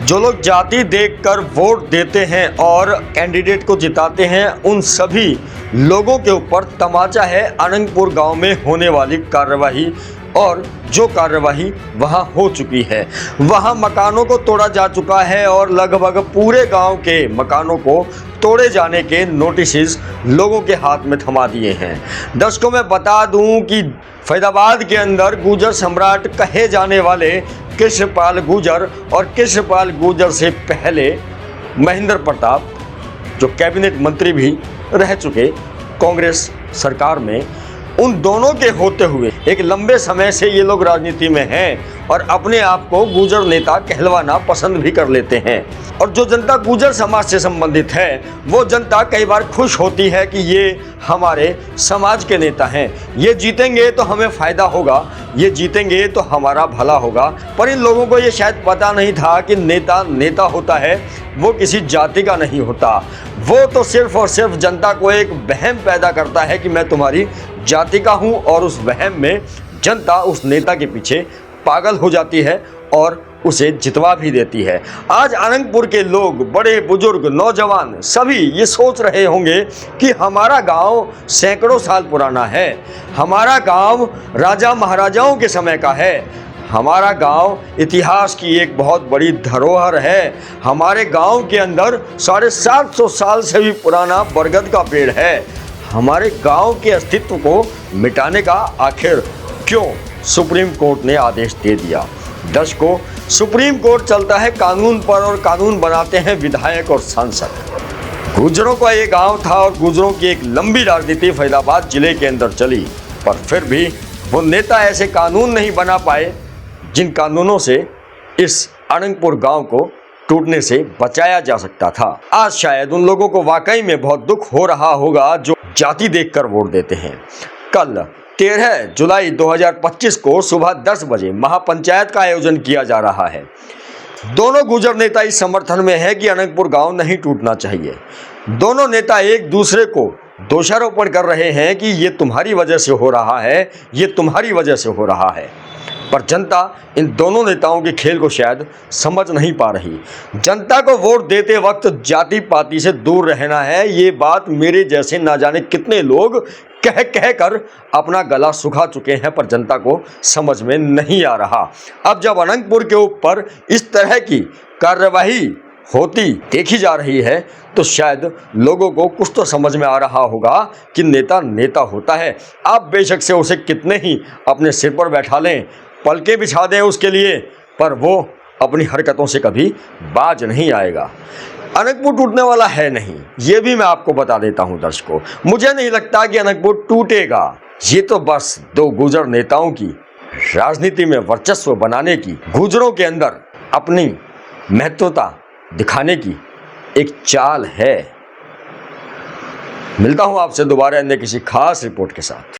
जो लोग जाति देखकर वोट देते हैं और कैंडिडेट को जिताते हैं, उन सभी लोगों के ऊपर तमाचा है अनंगपुर गांव में होने वाली कार्यवाही। और जो कार्यवाही वहां हो चुकी है, वहां मकानों को तोड़ा जा चुका है और लगभग पूरे गांव के मकानों को तोड़े जाने के नोटिस लोगों के हाथ में थमा दिए हैं। दर्शकों, मैं बता दूं कि फैजाबाद के अंदर गुर्जर सम्राट कहे जाने वाले कृष्णपाल गुर्जर और कृष्णपाल गुर्जर से पहले महेंद्र प्रताप, जो कैबिनेट मंत्री भी रह चुके कांग्रेस सरकार में, उन दोनों के होते हुए एक लंबे समय से ये लोग राजनीति में हैं और अपने आप को गुर्जर नेता कहलवाना पसंद भी कर लेते हैं। और जो जनता गुर्जर समाज से संबंधित है, वो जनता कई बार खुश होती है कि ये हमारे समाज के नेता हैं, ये जीतेंगे तो हमें फ़ायदा होगा, ये जीतेंगे तो हमारा भला होगा। पर इन लोगों को ये शायद पता नहीं था कि नेता नेता होता है, वो किसी जाति का नहीं होता। वो तो सिर्फ और सिर्फ जनता को एक वहम पैदा करता है कि मैं तुम्हारी जाति का हूँ, और उस वहम में जनता उस नेता के पीछे पागल हो जाती है और उसे जितवा भी देती है। आज अनंगपुर के लोग, बड़े बुजुर्ग, नौजवान सभी ये सोच रहे होंगे कि हमारा गांव सैकड़ों साल पुराना है, हमारा गांव राजा महाराजाओं के समय का है, हमारा गांव इतिहास की एक बहुत बड़ी धरोहर है, हमारे गांव के अंदर 750 साल से भी पुराना बरगद का पेड़ है। हमारे गांव के अस्तित्व को मिटाने का आखिर क्यों सुप्रीम कोर्ट ने आदेश दे दिया? दर्शकों, सुप्रीम कोर्ट चलता है कानून पर और कानून बनाते हैं विधायक और सांसद। गुर्जरों का ये गांव था और गुर्जरों की एक लंबी राजनीति फैजाबाद जिले के अंदर चली, पर फिर भी वो नेता ऐसे कानून नहीं बना पाए जिन कानूनों से इस अनंगपुर गांव को टूटने से बचाया जा सकता था। आज शायद उन लोगों को वाकई में बहुत दुख हो रहा होगा जो जाति देखकर वोट देते हैं। कल 13 जुलाई 2025 को सुबह 10 बजे महापंचायत का आयोजन किया जा रहा है। दोनों गुर्जर नेता इस समर्थन में है कि अनंगपुर गांव नहीं टूटना चाहिए। दोनों नेता एक दूसरे को दोषारोपण कर रहे हैं कि ये तुम्हारी वजह से हो रहा है, ये तुम्हारी वजह से हो रहा है। पर जनता इन दोनों नेताओं के खेल को शायद समझ नहीं पा रही। जनता को वोट देते वक्त जाति पाति से दूर रहना है, ये बात मेरे जैसे ना जाने कितने लोग कह कह कर अपना गला सुखा चुके हैं, पर जनता को समझ में नहीं आ रहा। अब जब अनंगपुर के ऊपर इस तरह की कार्यवाही होती देखी जा रही है, तो शायद लोगों को कुछ तो समझ में आ रहा होगा कि नेता नेता होता है। आप बेशक से उसे कितने ही अपने सिर पर बैठा लें, पलके बिछा दें उसके लिए, पर वो अपनी हरकतों से कभी बाज नहीं आएगा। अनंगपुर टूटने वाला है नहीं, ये भी मैं आपको बता देता हूं दर्शकों। मुझे नहीं लगता कि अनंगपुर टूटेगा। ये तो बस दो गुर्जर नेताओं की राजनीति में वर्चस्व बनाने की, गुर्जरों के अंदर अपनी महत्वता दिखाने की एक चाल है। मिलता हूं आपसे दोबारा अन्य किसी खास रिपोर्ट के साथ।